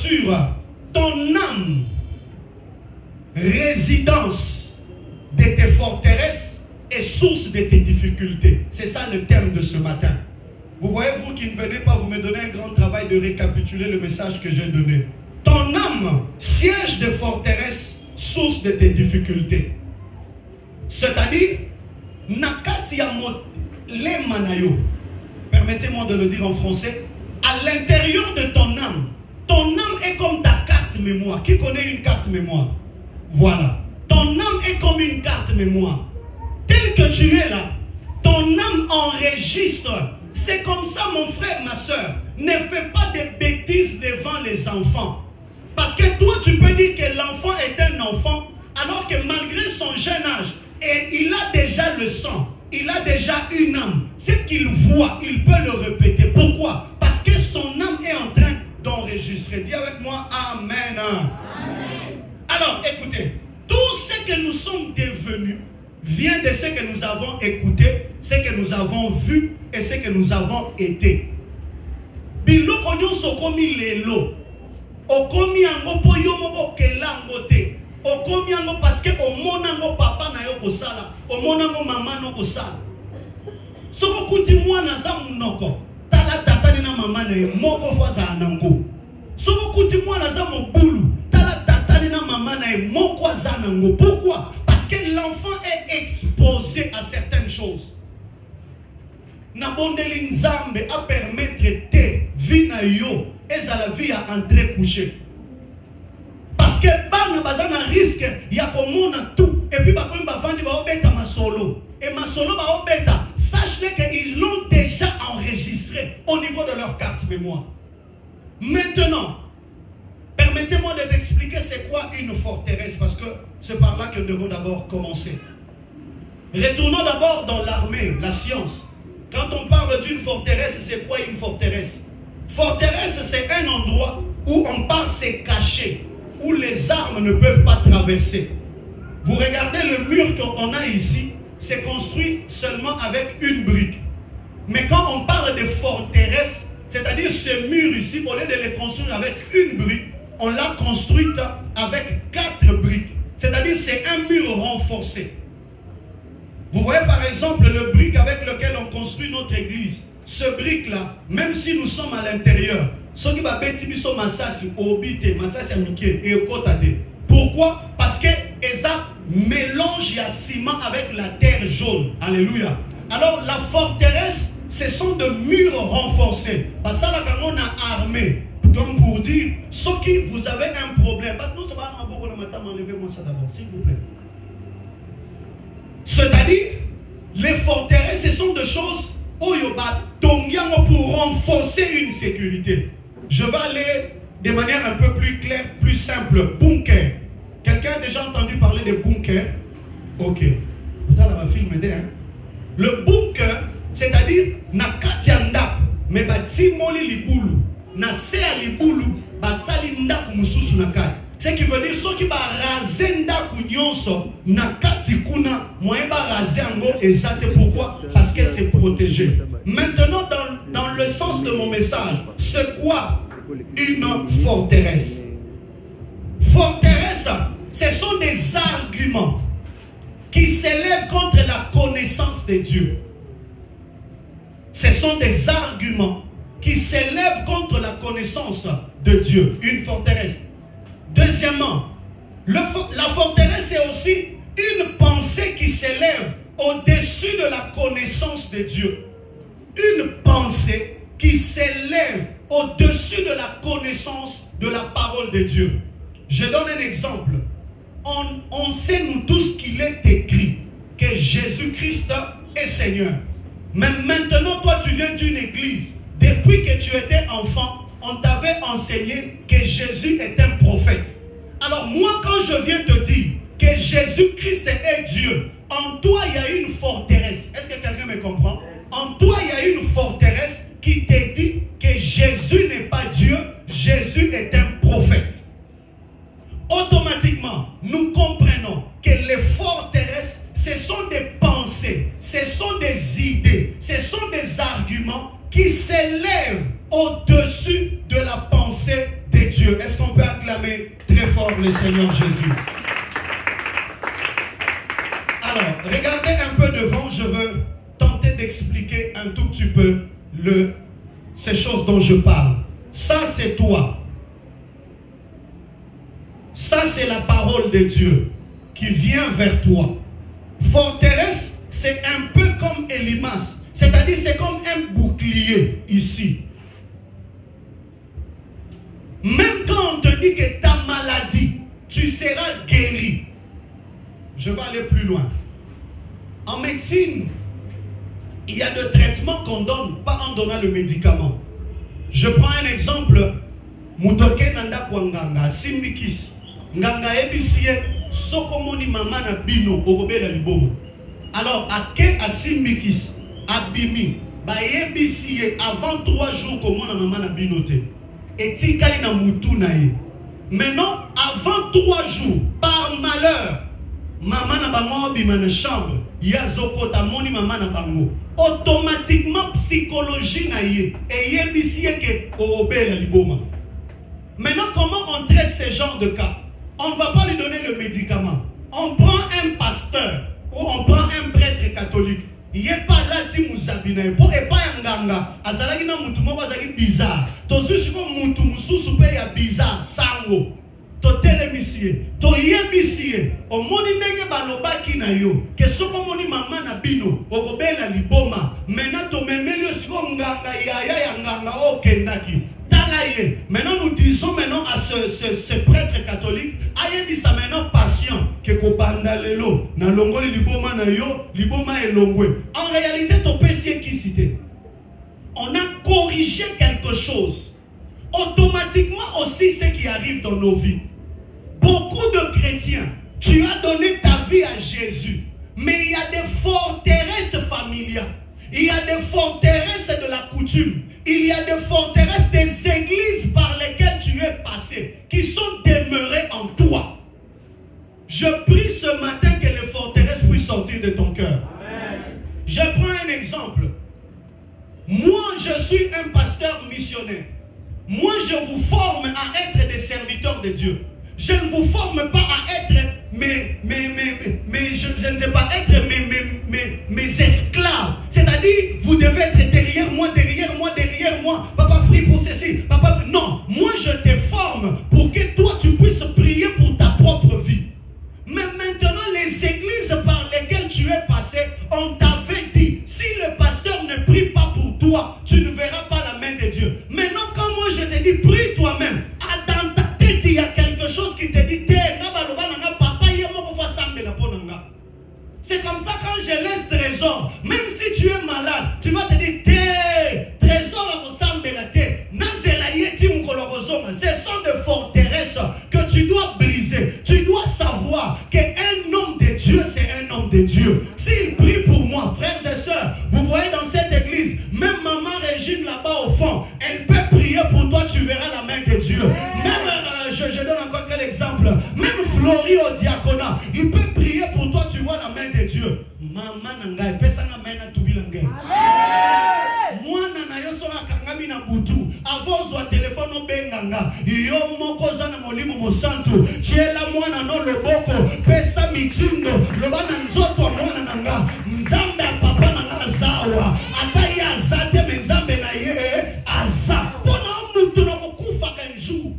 sur ton âme, résidence de tes forteresses et source de tes difficultés. C'est ça le thème de ce matin. Vous voyez, vous qui ne venez pas, vous me donnez un grand travail de récapituler le message que j'ai donné. Ton âme, siège de forteresse, source de tes difficultés. C'est-à-dire, nakati ya le manayo. Permettez-moi de le dire en français. À l'intérieur de ton âme est comme ta carte mémoire. Qui connaît une carte mémoire? Voilà. Ton âme est comme une carte mémoire. Tel que tu es là, ton âme enregistre. C'est comme ça, mon frère, ma soeur. Ne fais pas de bêtises devant les enfants. Parce que toi, tu peux dire que l'enfant est un enfant, alors que malgré son jeune âge, et il a déjà le sang, il a déjà une âme. Ce qu'il voit, il peut le répéter. Pourquoi? Parce que son âme est en train d'enregistrer. Dis avec moi, Amen. Amen. Alors, écoutez, tout ce que nous sommes devenus vient de ce que nous avons écouté, ce que nous avons vu et ce que nous avons été. Biloko nyonso komi lelo. Okomi ango po yo moko kelango te. Okomi ango parce que omona ngo papa na yo kosala, omona ngo mama no kosala. Soko kuti mwana za munoko, tala tata na mama na moko faza nango. Soko kuti mwana za mobulu, tala tata na mama na moko za nango. Pourquoi? Parce que l'enfant est exposé à certaines choses. Nabondeli nzambe a permettre te vie na yo et à la vie à entrer coucher. Parce que bana bazana risque ya komona tout et puis bakomi bavandi ba obeta masolo et masolo ba obeta, sache qu'ils l'ont déjà enregistré au niveau de leur carte mémoire. Maintenant, permettez-moi de t'expliquer c'est quoi une forteresse, parce que c'est par là que nous devons d'abord commencer. Retournons d'abord dans l'armée, la science. Quand on parle d'une forteresse, c'est quoi une forteresse? Forteresse, c'est un endroit où on part se cacher, où les armes ne peuvent pas traverser. Vous regardez le mur qu'on a ici, c'est construit seulement avec une brique. Mais quand on parle de forteresse, c'est-à-dire ce mur ici, au lieu de le construire avec une brique, on l'a construite avec 4 briques. C'est-à-dire c'est un mur renforcé. Vous voyez par exemple le brique avec lequel on construit notre église. Ce brique-là, même si nous sommes à l'intérieur, pourquoi? Parce que ça mélange le ciment avec la terre jaune. Alléluia. Alors la forteresse, ce sont de murs renforcés. Parce que là, quand on a armé, comme pour dire, ceux qui vous avez un problème, enlevez-moi ça d'abord, s'il vous plaît. C'est-à-dire, les forteresses, ce sont des choses pour renforcer une sécurité. Je vais aller de manière un peu plus claire, plus simple. Bunker. Quelqu'un a déjà entendu parler de bunker? Ok. Vous allez ma film aider, hein? Le bunker, c'est-à-dire, na katianda, mais batimoli libulu, na sea libulu, basali ndaku mususu na kati. Ce qui veut dire, ceux qui va raser ndaku nyonso, na kati kuna, moyen ba raser ango ezate. Pourquoi? Parce que c'est protégé. Maintenant, dans le sens de mon message, c'est quoi une forteresse? Forteresse, ce sont des arguments qui s'élèvent contre la connaissance de Dieu. Ce sont des arguments qui s'élèvent contre la connaissance de Dieu. Une forteresse. Deuxièmement, la forteresse est aussi une pensée qui s'élève au-dessus de la connaissance de Dieu. Une pensée qui s'élève au-dessus de la connaissance de la parole de Dieu. Je donne un exemple. On sait nous tous qu'il est écrit que Jésus-Christ est Seigneur. Mais maintenant, toi, tu viens d'une église. Depuis que tu étais enfant, on t'avait enseigné que Jésus est un prophète. Alors moi, quand je viens te dire que Jésus-Christ est Dieu, en toi, il y a une forteresse. Est-ce que quelqu'un me comprend? En toi, il y a une forteresse qui te dit que Jésus n'est pas Dieu, Jésus est un prophète. Automatiquement, nous comprenons que les forteresses, ce sont des pensées, ce sont des idées, ce sont des arguments qui s'élèvent au-dessus de la pensée de Dieu. Est-ce qu'on peut acclamer très fort le Seigneur Jésus? Alors, regardez un peu devant, je veux tenter d'expliquer un tout petit peu ces choses dont je parle. Ça, c'est toi. Ça, c'est la parole de Dieu qui vient vers toi. Forteresse, c'est un peu comme Elimas. C'est-à-dire, c'est comme un bouclier ici. Même quand on te dit que ta maladie, tu seras guéri. Je vais aller plus loin. En médecine, il y a des traitements qu'on donne, pas en donnant le médicament. Je prends un exemple. Mutoke nanda kwa nganga, simbikisi. Nganga ebisie, sokomoni mama na bino, okobela libomo. Alors, ake asimbikisi, abimi, ba ebisie, avant 3 jours, komona mama na binote. Et tikali na mutu na ye. Maintenant, avant 3 jours, par malheur, maman na bango bima na chambre, ya zokota moni maman na bango. Automatiquement, psychologie na ye, et yebisie ke okobela liboma. Maintenant, comment on traite ce genre de cas? On ne va pas lui donner le médicament. On prend un pasteur ou on prend un prêtre catholique. Il n'est pas là, il n'est pas nganga. Azalaki na mutu moko azalaki bizarre. Tozu siko mutu mususu pe ya bizarre sango. To telemisie, to yebisie. O moni ndenge balobaki na yo. Ke soko moni mama na bino, okobela liboma. Maintenant to memeli siko nganga ya nganga o kendaki. Maintenant nous disons maintenant à ce prêtre catholique, ayebisa maintenant patient que kobanda lelo na longoli liboma na yo liboma elongwe. En réalité ton péché qui cité. On a corrigé quelque chose. Automatiquement aussi ce qui arrive dans nos vies. Beaucoup de chrétiens, tu as donné ta vie à Jésus, mais il y a des forteresses familiales. Il y a des forteresses de la coutume. Il y a des forteresses des églises par lesquelles tu es passé, qui sont demeurées en toi. Je prie ce matin que les forteresses puissent sortir de ton cœur. Je prends un exemple. Moi, je suis un pasteur missionnaire. Moi, je vous forme à être des serviteurs de Dieu. Je ne vous forme pas à être je ne sais pas être mes esclaves. C'est-à-dire, vous devez être derrière moi, derrière moi, derrière moi. Papa, prie pour ceci. Papa, non. Moi, je te forme pour que toi, tu puisses prier pour ta propre vie. Mais maintenant, les églises par lesquelles tu es passé, on t'avait dit, si le pasteur ne prie pas pour toi, tu ne verras pas la main de Dieu. Maintenant, quand moi, je te dis, prie toi-même. Dans ta tête, il y a quelque chose qui te dit, c'est comme ça quand je laisse trésor, même si tu es malade, tu vas te dire, trésor ressemble à terre. Ce sont des forteresses que tu dois briser. Tu dois savoir qu'un homme de Dieu, c'est un homme de Dieu. S'il prie pour moi, frères et sœurs, vous voyez dans cette église, même maman Régine là-bas au fond, elle peut prier pour toi, tu verras la main de Dieu. Même, je donne encore quel exemple, même Florie au diaconat, il peut prier pour toi, tu vois la main de Dieu. Maman nanga, il peut s'en amener à tout bilangue. Moi, nana yosora kangami na butu. Avant soit téléphone au benganga. Yo moko zana molimo mosantu. Chiela mwana no loboko. Pesa mitindo. Lobana nzoto mwana nanga. Nzambe papa nanga zawa. Atai azate menzambe na ye. Aza. Pona mtu na kukufa kanjou.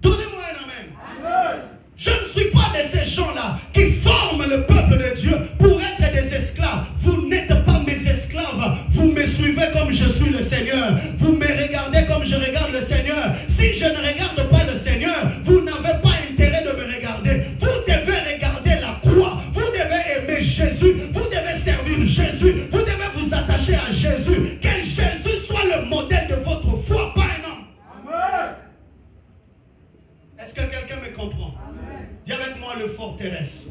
Donnez-moi un amen. Je ne suis pas de ces gens-là qui forment le peuple de Dieu pour être des esclaves. Vous n'êtes pas mes esclaves. Vous me suivez comme je suis le Seigneur. Vous me regardez comme je regarde le Seigneur. Si je ne regarde pas le Seigneur, vous n'avez pas intérêt de me regarder. Vous devez regarder la croix. Vous devez aimer Jésus. Vous devez servir Jésus. Vous devez vous attacher à Jésus. Que Jésus soit le modèle de votre foi, pas un homme. Amen. Est-ce que quelqu'un me comprend? Dis avec moi le forteresse.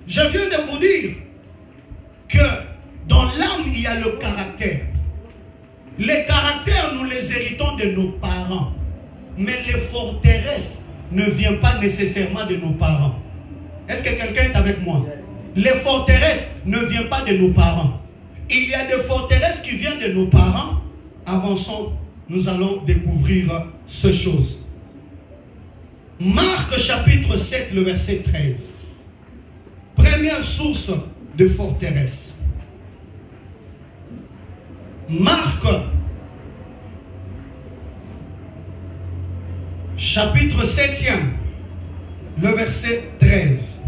Je viens de vous dire que dans l'âme, il y a le caractère. Les caractères, nous les héritons de nos parents. Mais les forteresses ne viennent pas nécessairement de nos parents. Est-ce que quelqu'un est avec moi? Les forteresses ne viennent pas de nos parents. Il y a des forteresses qui viennent de nos parents. avançons, nous allons découvrir ces choses. Marc chapitre 7, le verset 13. Première source de forteresse. Marc chapitre 7, le verset 13.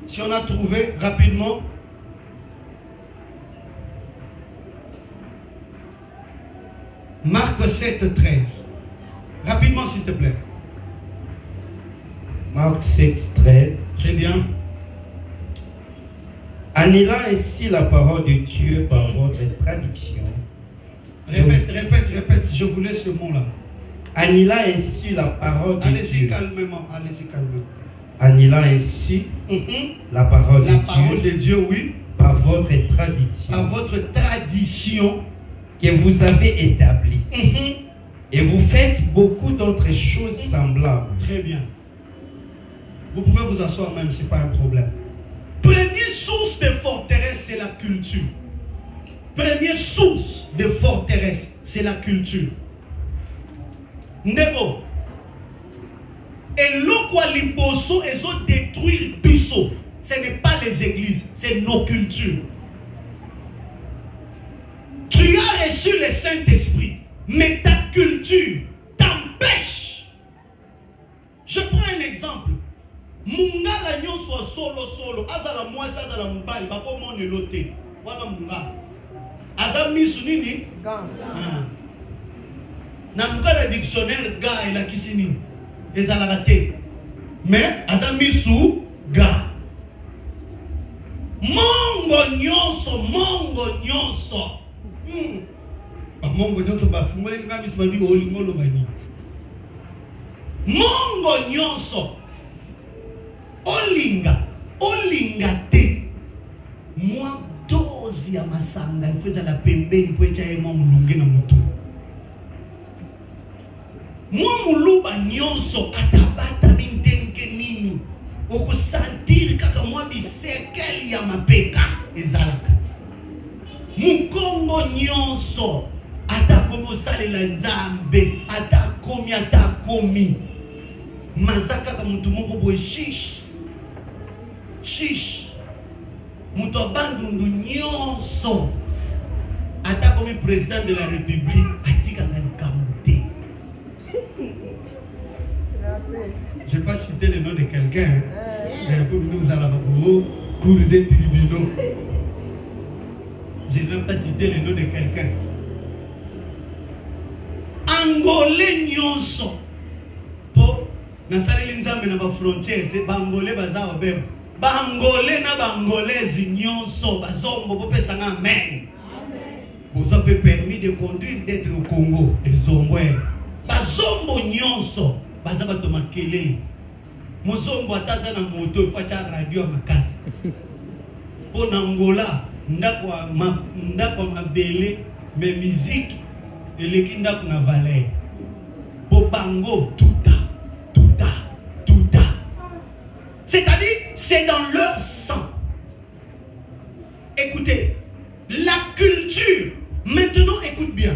Si on a trouvé rapidement. Marc 7, 13. Rapidement, s'il te plaît. Marc 7, 13. Très bien. Annihilant ainsi la parole de Dieu par votre traduction. Répète, je vous laisse ce mot-là. Annihilant ainsi la parole de Dieu. Allez-y calmement, allez-y calmement. Annihilant ainsi la parole de Dieu, oui. Par votre traduction. Par votre tradition. Que vous avez établie. Et vous faites beaucoup d'autres choses semblables. Très bien. Vous pouvez vous asseoir même, ce n'est pas un problème. Première source de forteresse, c'est la culture. Première source de forteresse, c'est la culture. Nego. Et l'okwa liboso, ils ont détruit biso. Ce n'est pas les églises, c'est nos cultures. Tu as reçu le Saint-Esprit, mais ta culture t'empêche. Je prends un exemple. Mungala nyon soit solo. Azala mwasi azala mubali. Bako mone lote. Wana munga. Aza misu nini? Na luka na dictionnaire ga ela kisini. Ezala rate. Mais aza misu ga. Mongo nyonso. Mongo nyonso bafumole nga misu bandi olingolo bani. Mongo nyonso. Olinga te. Mwa dozi ya masanga ifeza la pembeni kwecha ye mwa mulunge na mutu. Mwa muluba nyonso atabata mintenke nini. Okusantiri kaka mwa bisekeli ya mapeka ezalaka. Mukongo nyonso atakomi osalela nzambe atakomi mazaka ka mutu moko boye shish mutu abandundu nyonso atakomi président de la république atikanga likambo te. Je vais pas citer le nom de quelqu'un, mais pour nous allons courser tribunaux. Je ne vais pas citer le nom de quelqu'un. Angolais nyonso po nasaleli nzambe na ba frontières c'est bangolais bazawa bem bangolais na bangolaise nyonso bazombo bopesa nga amen. Vous avez permis de conduire d'être au Congo des Omboués. Bazombo nyonso bazaba to makele. Mozombo ataza na moto facha radio makasi. Po na Angola ndakwa mabele mais musique eleki ndako na valeur. Po bango tuta. C'est-à-dire, c'est dans leur sang. Écoutez, la culture, maintenant écoute bien.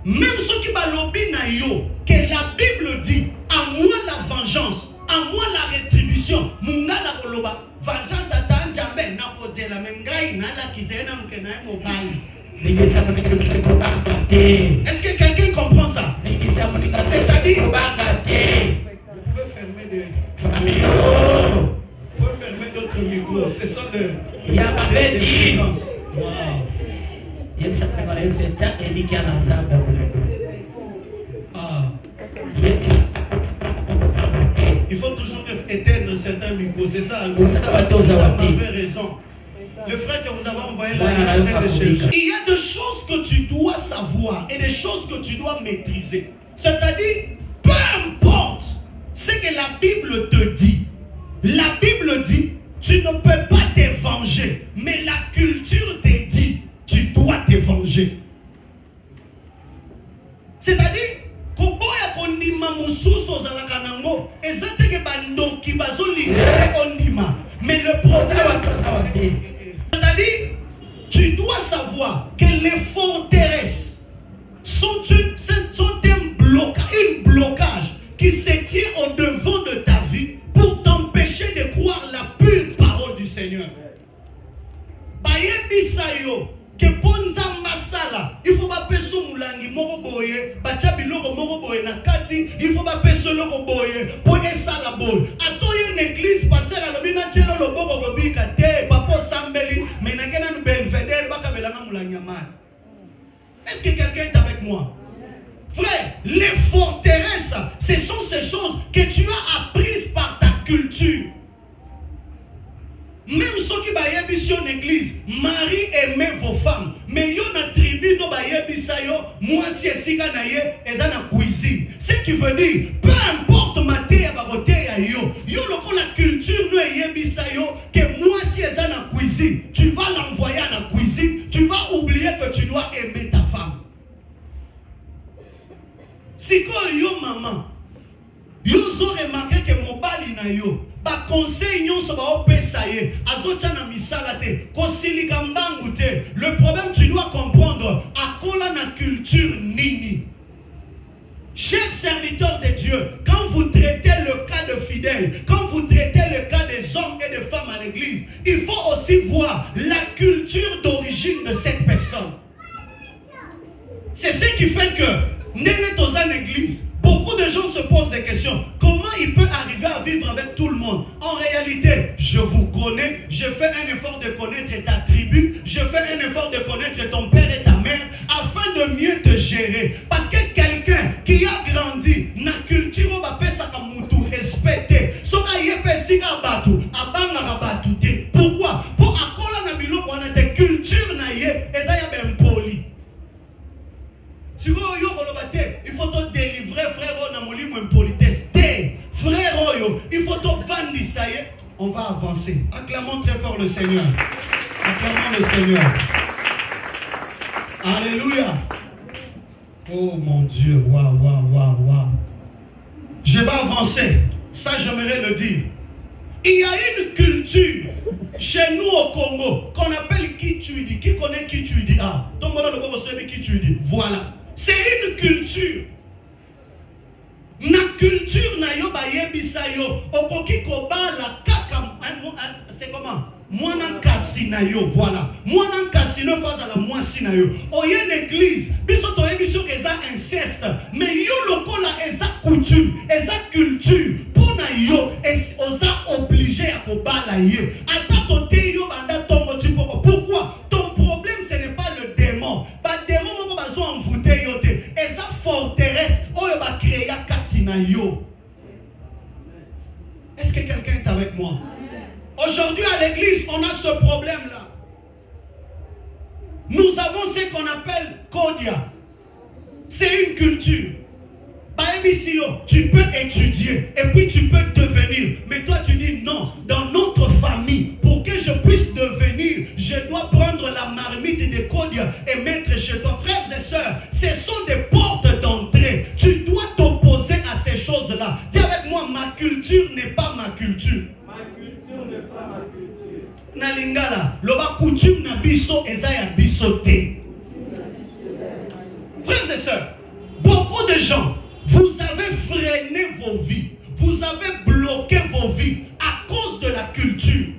Même ceux qui balobi na yo, que la Bible dit, à moi la vengeance, à moi la rétribution. Mungala koloba, vengeance atan jambe na kote la mengai na la kizena mkena mobali. Est-ce que quelqu'un comprend ça? C'est-à-dire, vous pouvez fermer des... Vous pouvez fermer d'autres micros. Ce sont des fréquences. Wow. Il faut toujours éteindre certains micros. C'est ça. Vous avez raison. Le frère que vous avez envoyé là, il est en train de chercher. Il y a des choses que tu dois savoir et des choses que tu dois maîtriser. C'est-à-dire, peu importe ce que la Bible te dit. La Bible dit, tu ne peux pas te venger. Mais la culture te dit, tu dois te venger. C'est-à-dire, mais le problème, c'est-à-dire, tu dois savoir que les forteresses sont un blocage qui se tient au devant de ta vie pour t'empêcher de croire la pure parole du Seigneur. Que ponza masala, il faut pas peso mulangi moko boye, bacha biloko moko boye na kati, il faut pas peso loko boye, pour esala boye. Atoye une église, pasteur alobina chelo loboko kobika te, papo sambeli, mais na kena nu belvedere baka belanga mulangi amai. Est-ce que quelqu'un est avec moi? Frère, les forteresses, ce sont ces choses que tu as apprises par ta culture. Même ceux qui bayebi sur l'église, Marie aimait vos femmes. Mais yo na tribu no bayebi sa yo, moi si esika na ye, eza na cuisine. Ce qui veut dire, peu importe ma te ya babote ya yo, yo loko la culture no yebi sa yo, que moi si eza na cuisine, tu vas l'envoyer à la cuisine, tu vas oublier que tu dois aimer ta femme. Si quand yo maman, yo zo remarqué que mon bali na yo, ba conseil nyonso ba opesa ye azocha na misala te kosilika mbangu te. Le problème, tu dois comprendre akola na culture nini. Chers serviteurs de Dieu, quand vous traitez le cas de fidèles, quand vous traitez le cas des hommes et des femmes à l'église, il faut aussi voir la culture d'origine de cette personne. C'est ce qui fait que dans une église, beaucoup de gens se posent des questions. Comment il peut arriver à vivre avec tout le monde? En réalité, je vous connais, je fais un effort de connaître ta tribu, je fais un effort de connaître ton père et ta mère, afin de mieux te gérer. Parce que quelqu'un qui a grandi, na culture, respecté, pourquoi? Pour accola na bilo pour na te culture na ye, ezaya ben poli. Il faut te délivrer, frère, frère, il faut te vendre, ça y est. On va avancer. Acclamons très fort le Seigneur. Acclamons le Seigneur. Alléluia. Oh mon Dieu. Waouh, waouh, waouh, waouh. Je vais avancer. Ça, j'aimerais le dire. Il y a une culture chez nous au Congo qu'on appelle Kitwidi. Qui connaît Kitwidi? Ah, voilà. C'est une culture. Na culture na yo ba yebisa yo okoki kobala kaka c'est comment mwana kasi na yo, voilà mwana kasi no faza la mwasi na yo oye l'église biso to yebiso eza inceste, mais yo lokola eza coutume eza culture pona yo oza obligé à kobala ye ata kote yo banda tongo tipoko. Pourquoi? Ton problème ce n'est pas le démon, ba démon moko bazo envoûter yo te eza forteresse oyo ba créer katina yo. Est-ce que quelqu'un est avec moi? Aujourd'hui à l'église, on a ce problème-là. Nous avons ce qu'on appelle Kodia. C'est une culture. Tu peux étudier et puis tu peux devenir. Mais toi tu dis non, dans notre famille, pour que je puisse devenir, je dois prendre la marmite de Kodia et mettre chez toi. Frères et sœurs, ce sont des portes d'entrée. Tu dois t'opposer à ces choses-là. Dis avec moi, ma culture n'est pas ma culture. Nalingala, loba coutume na biso ezaya bisoté. Frères et sœurs, beaucoup de gens, vous avez freiné vos vies, vous avez bloqué vos vies à cause de la culture.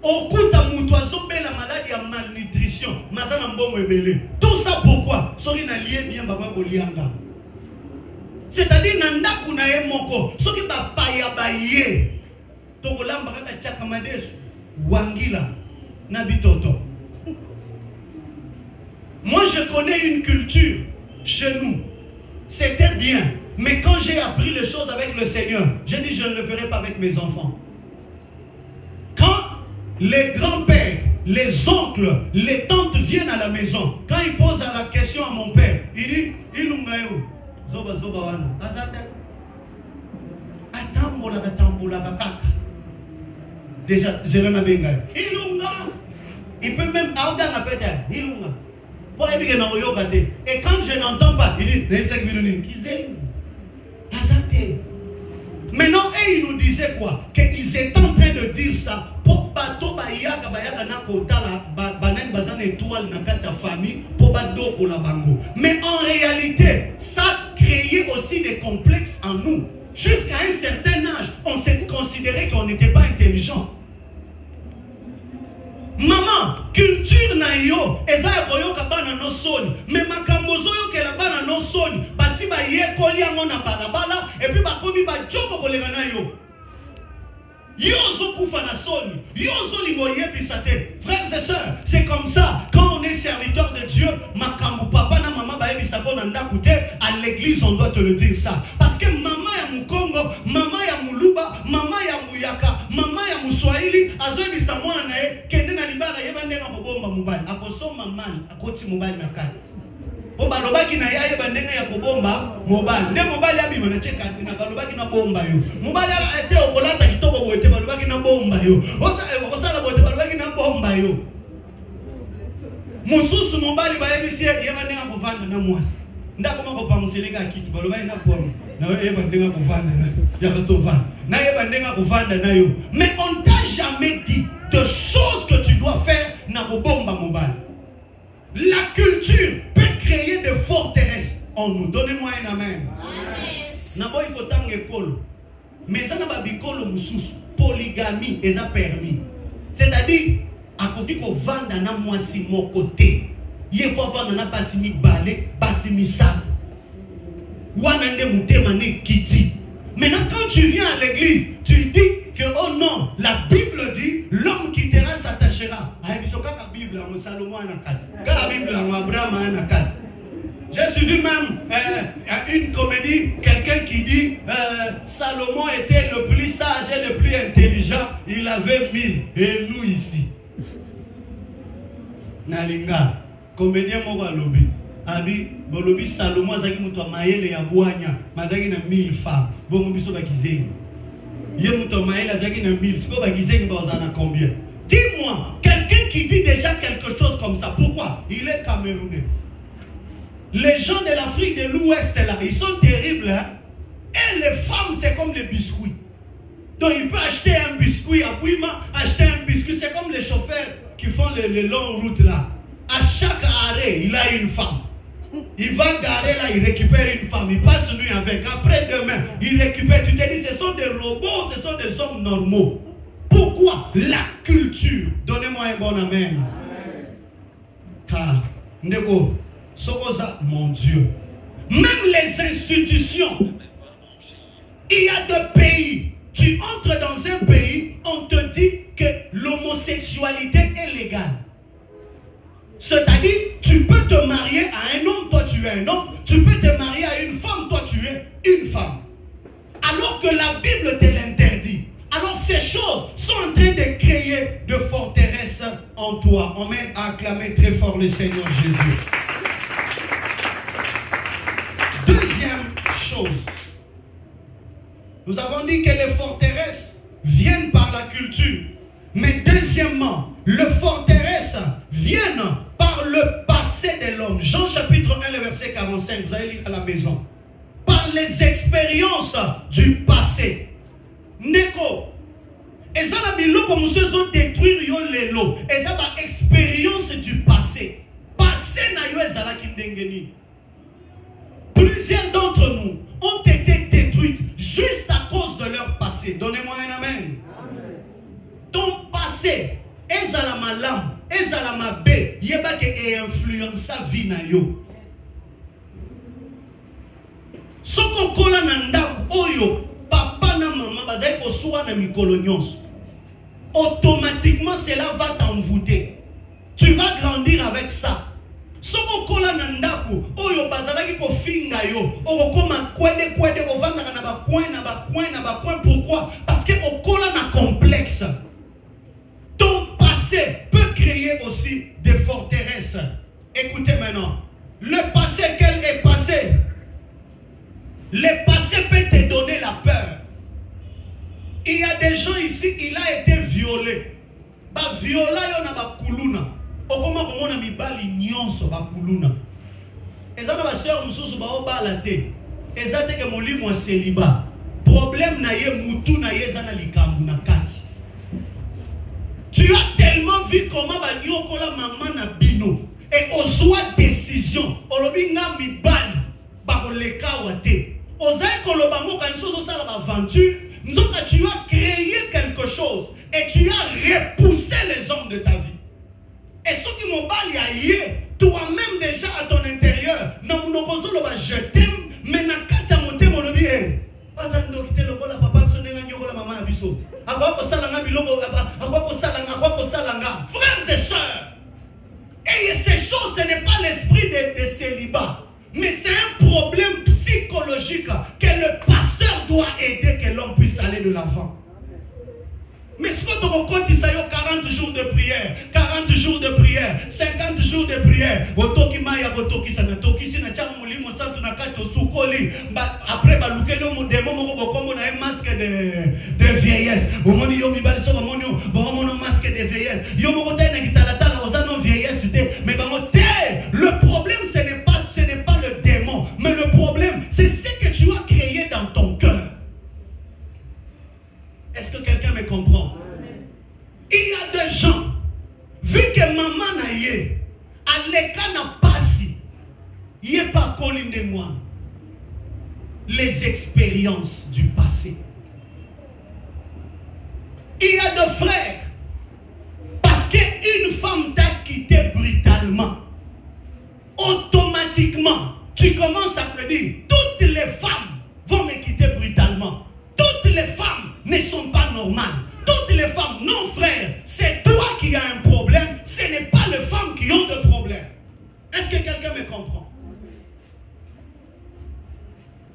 Au coup d'amoutazo, la maladie à malnutrition, mazana mbongo ebele. Tout ça pourquoi? Sori na lié bien baba bolianga. C'est-à-dire nanda kuna ye moko, soki ba paya baye. Togolamba kaka chakamadesu wangila nabitoto. Moi je connais une culture chez nous. C'était bien, mais quand j'ai appris les choses avec le Seigneur, j'ai dit je ne le ferai pas avec mes enfants. Quand les grands-pères, les oncles, les tantes viennent à la maison, quand ils posent la question à mon père, il dit ilungayo zoba zoba wana azata atambola katambola kaka. Déjà, je l'en ai benga. Ilunga. Il peut même avoir un appel. Ilunga. Et quand je n'entends pas, il dit, maintenant, ils nous disaient quoi? Qu'ils étaient en train de de dire ça. Pour bateau bayaka bayaka na kotala banen bazana étoile na kati ya famille pour bateau pour la bango. Mais en réalité, ça créait aussi des complexes en nous. Jusqu'à un certain âge, on s'est considéré qu'on n'était pas intelligent. Maman, culture na yo, eza koyo kabana no soni, mais makambozo yo ke la bana no soni, basi ba ye koli yango na balabala et puis ba komi ba joko kolega na yo. Yo zo kufa na soni, yo zo lingo yebisate. Frères et sœurs, c'est comme ça quand on est serviteur de Dieu, makambo papa na maman ba yebisako na ndakute, à l'église on doit te le dire ça parce que maman ya mukongo, maman ya muluba, maman ya muyaka, maman ya muswahili azobisa mwana na ye kende na libala yeba ndenga kobomba mobali akosoma mali akoti mobali na kati po balobaki na yaye bandenga ya kobomba mobali nde mobali abima na cheka na balobaki na bomba yo mobali ala ete okolata kitoko boete balobaki na bomba yo osala boete balobaki na bomba yo mususu mobali bayebisi yeba ndenga kovanda na mwasi ndako mako pamuselenga kiti balobaki na bomba na yeba ndenga kovanda na ya kotovanda na yeba ndenga kovanda na yo. Mais on t'a jamais dit de choses que tu dois faire na bomba mobile. La culture peut créer de forteresses en nous. Donnez-moi un amen. Naboy kotang ekolo. Mais ça n'a pas bikolo mususu. Polygamie est permis. C'est-à-dire, à côté qu'on vend dans moi si mon côté. Il faut vendre dans pas si mi balé, pas si mi sac. Wanande mutemane kiti. Maintenant, quand tu viens à l'église, tu dis que, oh non, la Bible dit, l'homme qui t'aimera s'attachera. J'ai suivi même une comédie, quelqu'un qui dit, Salomon était le plus sage et le plus intelligent, il avait 1000, et nous ici. Nalinga, comédien Moba Lobi. Abi bolobi Salomon azaki muto mayele ya bwanya mazaki na 1000 femmes bongo biso bakizengi ye muto mayele azaki na 1000 siko bakizengi bazana combien? Dis-moi quelqu'un qui dit déjà quelque chose comme ça, pourquoi? Il est camerounais. Les gens de l'Afrique de l'Ouest là, ils sont terribles hein? Et les femmes c'est comme les biscuits. Donc il peut acheter un biscuit à Bouima, acheter un biscuit, c'est comme les chauffeurs qui font les longues routes là. À chaque arrêt, il a une femme. Il va garer là, il récupère une femme, il passe nuit avec. Après demain, il récupère. Tu te dis, ce sont des robots, ce sont des hommes normaux. Pourquoi? La culture. Donnez-moi un bon amen. Car, Ndego, Sokoza, mon Dieu. Même les institutions. Il y a deux pays. Tu entres dans un pays, on te dit que l'homosexualité est légale. C'est-à-dire, tu peux te marier à un homme, toi tu es un homme. Tu peux te marier à une femme, toi tu es une femme. Alors que la Bible te l'interdit. Alors ces choses sont en train de créer de forteresses en toi. On met à acclamer très fort le Seigneur Jésus. Deuxième chose. Nous avons dit que les forteresses viennent par la culture. Mais deuxièmement, les forteresses viennent par le passé de l'homme. Jean chapitre 1, le verset 45, vous allez lire à la maison. Par les expériences du passé. Neko. Et ça, la bilo, comme nous ont détruire yo lelo. Et ça, la expérience du passé. Passé na yo ezala kindengeni. Plusieurs d'entre nous ont été détruites juste à cause de leur passé. Donnez-moi un amen. Ton passé, ezala malam, ezala mabe, yeba ke e influence vie na yo. Soko kola na ndaku oyo, papa na maman bazai kosuwa na mikolo nyonso. Automatiquement cela va t'envoûter. Tu vas grandir avec ça. Soko kola na ndaku oyo bazalaki ko finga yo, okoma kwede kwede ovanda na ba coin na ba coin na ba coin. Pourquoi? Parce que okola na complexe. Ton passé peut créer aussi des forteresses. Écoutez maintenant. Le passé, quel est passé? Le passé peut te donner la peur. Il y a des gens ici, il a été violé. Ba viola yo na ba kuluna. Okoma komona mibali nyonso ba kuluna. Ezana ba sœur mususu ba obala te. Ezate ke molimo célibat. Problème na ye mutu na ye zana likambu na kati. tellement vu comment la maman na bino et au soit décision olobi nga mibali bakoleka wate ozai kolobango kaniso sala aventure nzoka tu as créé quelque chose et tu as repoussé les hommes de ta vie et ceux qui m'ont bali aïe toi-même déjà à ton intérieur na monokozo loba je t'aime mais na kati ya motema olobi pas ando kite lokola papa biso ndenga nyokola mama ya biso akwa kosala nga biloko akwa kosala nga frères et sœurs. Et ces choses, ce n'est pas l'esprit de célibat, mais c'est un problème psychologique que le pasteur doit aider que l'homme puisse aller de l'avant. Mais ce que tu comptes, il y a 40 jours de prière, 40 jours de prière, 50 jours de prière. Après, un masque de vieillesse. Le problème, ce n'est pas le démon, mais le problème, c'est ce que tu as créé dans ton cœur. Est-ce que quelqu'un me comprend? Il y a des gens, vu que maman n'a yé, à l'écart n'a pas si, il n'y a pas colline de moi. Les expériences du passé. Il y a des frères, parce qu'une femme t'a quitté brutalement, automatiquement, tu commences à te dire, toutes les femmes vont me quitter brutalement. Toutes les femmes ne sont pas normales. Toutes les femmes, non frère, c'est toi qui as un problème, ce n'est pas les femmes qui ont de problème. Est-ce que quelqu'un me comprend?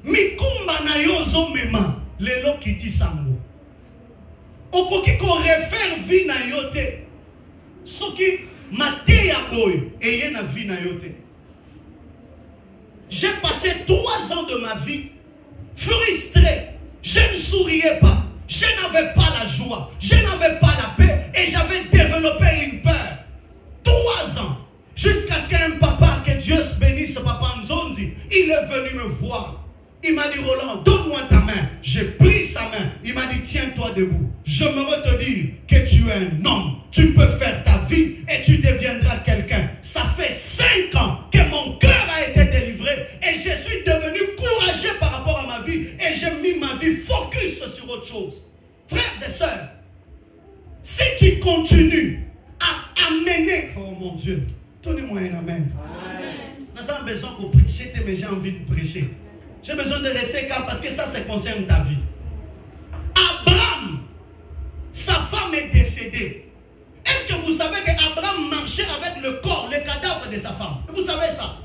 Mikumba na yozo mema, lelo kiti sango. Okoki ko refaire vie na yote. Soki mate ya boy, eye na vie na yote. J'ai passé 3 ans de ma vie frustré. Je ne souriais pas. Je n'avais pas la joie. Je n'avais pas la paix. Et j'avais développé une peur. 3 ans. Jusqu'à ce qu'un papa, que Dieu bénisse papa Nzonzi, il est venu me voir. Il m'a dit, Roland, donne-moi ta main. J'ai pris sa main. Il m'a dit, tiens-toi debout. J'aimerais te dire que tu es un homme. Tu peux faire ta vie et tu deviendras quelqu'un. Ça fait 5 ans que mon cœur a été délivré et je suis devenu courageux par rapport à ma vie et j'ai mis ma vie focus sur autre chose. Frères et sœurs, si tu continues à amener, oh mon Dieu, donnez-moi un amen. Nous avons besoin de prêcher, mais j'ai envie de prêcher. J'ai besoin de rester calme parce que ça concerne ta vie. Abraham, sa femme est décédée. Est-ce que vous savez qu'Abraham marchait avec le corps, le cadavre de sa femme? Vous savez ça?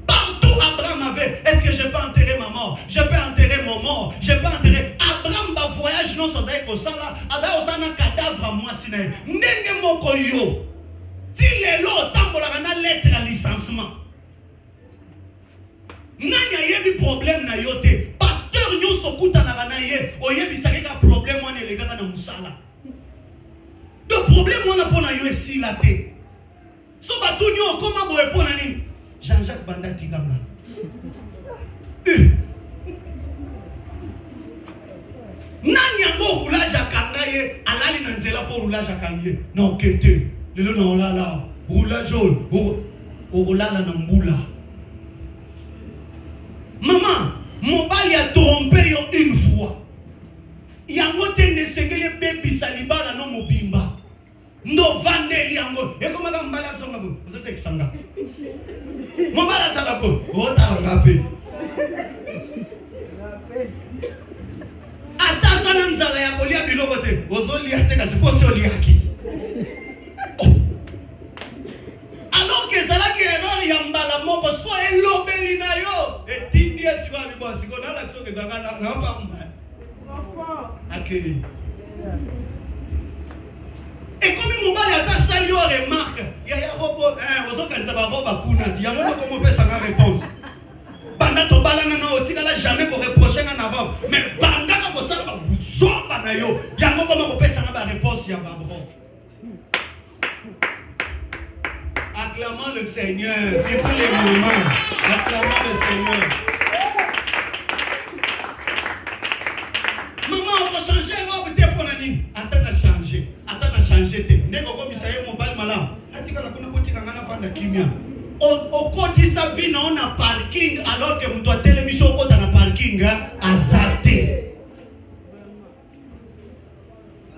Partout Abraham avait. Est-ce que je peux enterrer ma mort? Je peux enterrer mon mort? Je peux enterrer. Abraham va voyage non sans aller au sala. Ada osana cadavre à moi siné. Nenge moko yo. Si les lots tambola na lettre à licenciement. Nanya yebi problème na yote. Pasteur nyo sokuta na bana ye. Oyebi sakeka problème wana elegaka na musala. Le problème on a pour na yo ici la té. So ba tout nyo comment bo répondre ni Jean-Jacques Banda Tiganga. Nani yango roulage akanga ye alali na nzela pour roulage akangie. Non kete. Lelo na olala roulage o olala na mbula. Maman, mon bali a trompé une fois. Yango te ne sengele baby salibala no mobimba. No vaneli yango. E koma ka mbala songa bo. Zo se kisanga. Mo bala sala ko. O ta ngape. Ata sana nzala ya kolia biloko te. Ozo lia te ka se ko se lia kit. Alors que ça là qui erreur yambala mo parce que elobeli na yo. Et tindi esiwa bi bo siko na la kiso ke zanga na pa mba. Accueilli. Et comme mon bal a ta salle remarque, il y a robot, ozo kanta ba roba kuna, il y a moi comment peut ça réponse. Banda to balana na otikala jamais pour reprocher na avant, mais banda ka ko sala ba zomba na yo, yango comment peut ça ba réponse ya ba bon. Acclamons le Seigneur, c'est tous les moments. Acclamons le Seigneur. Maman, on va changer robe de pour nani. Attends à changer. Attends à changer. N'est-ce pas comme ça parking alors que vous doit télévision au côté dans parking à Zate.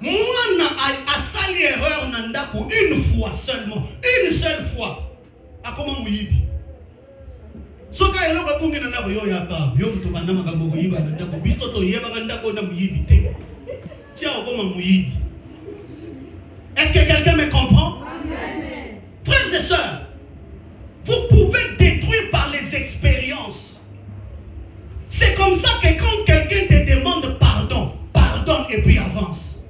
Moi, a sali erreur nandako une fois seulement, une seule fois. A comment vous y soka eloko bungi nandako yo yaka, yo mutu banda makambo ko yiba nandako, biso to yeba nandako na muyibi te. Tiens, comment muyibi. Est-ce que quelqu'un me comprend? Amen. Frères et sœurs, vous pouvez détruire par les expériences. C'est comme ça que quand quelqu'un te demande pardon, pardonne et puis avance.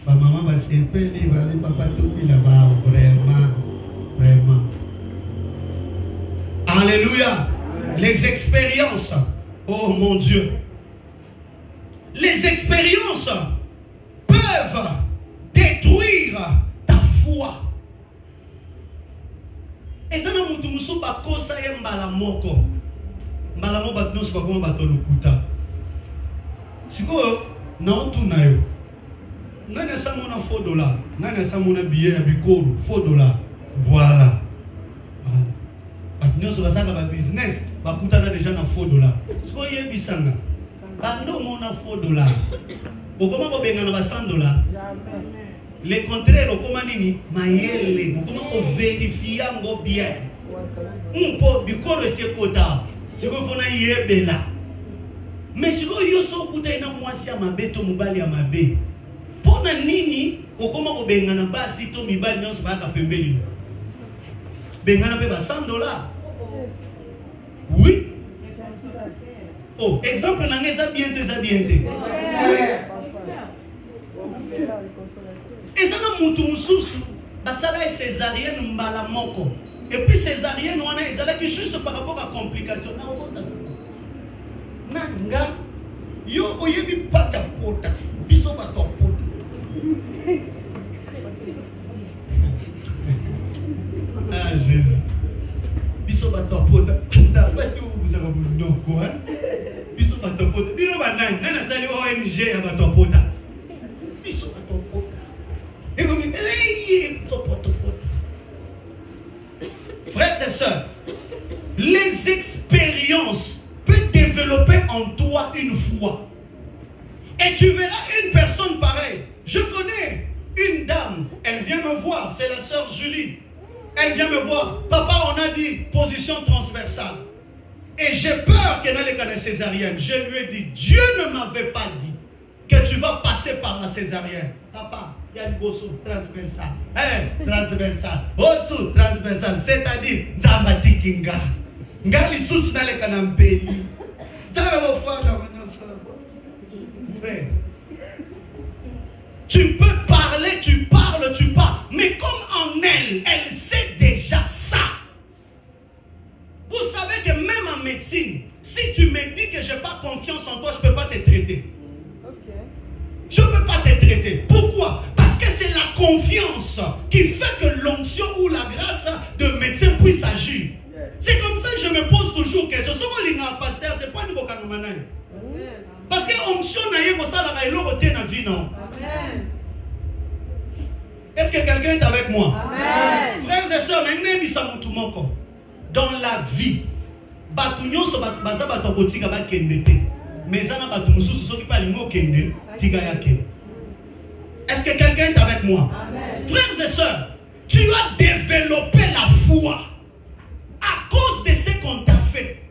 Ma maman va s'épauler, papa tout là-bas, vraiment. Alléluia. Les expériences, oh mon Dieu. Les expériences peuvent détruire ta foi. Et ça n'a pas musu bakosa ye mbala moko. Mbala moko batnos kwa koma batolukuta. Siko na otuna yo. Nana sa mona faux dollar. Nana sa mona billet na bikoro faux dollar. Voilà. Batnos basaka ba business bakuta na déjà na faux dollar. Siko ye bisanga. Bando mona faux dollar. Okoma ko benga na ba 100 dollars. Le contraire okoma nini mayele. Okoma ko vérifier ngo bien. Mpo bikoro ese kota. Siko fona yebela. Mais siko yo so kuta ina mwasi ya mabeto mubali ya mabe. Pona nini okoma ko benga na basi to mibali nyonso baka pembeli. Benga na pe ba 100 dollars. Oui. Oh, exemple na ngeza bien te. Oui. Et ça na mutu mususu basala césarienne mbala moko. Et puis césarienne wana ezala ki juste par rapport à complication na okota. Nanga yo oyebi pata pota biso ba to pota. Ah Jésus. Biso ba to pota. Parce que vous avez un quoi? Biso ba to pota. Bino ba nana sali ONG ya ba to pota. Biso ba to pota. Et comme frères et sœurs, les expériences peuvent développer en toi une foi. Et tu verras une personne pareille. Je connais une dame, elle vient me voir, c'est la sœur Julie. Elle vient me voir. Papa, on a dit position transversale. Et j'ai peur qu'elle n'ait qu'à la césarienne. Je lui ai dit, Dieu ne m'avait pas dit que tu vas passer par la césarienne. Papa, il y a une bosso transversale. Transversale. Bosso transversale. C'est-à-dire, Nzambati Kinga. Ngali sous dans les canampéli. Frère. Tu peux parler, tu parles. Mais comme en elle, elle sait déjà ça. Vous savez que même en médecine, si tu me dis que je n'ai pas confiance en toi, je ne peux pas te traiter. Je ne peux pas te traiter. Pourquoi? Parce que c'est la confiance qui fait que l'onction ou la grâce de médecin puisse agir. C'est comme ça que je me pose toujours question. Ce que les pasteur, tu pas parce que l'onction n'a pas ça la vie, non? Est-ce que quelqu'un est avec moi? Amen. Frères et sœurs, dans la vie, est-ce que quelqu'un est avec moi? Amen. Frères et sœurs, tu as développé la foi à cause de ce qu'on t'a fait.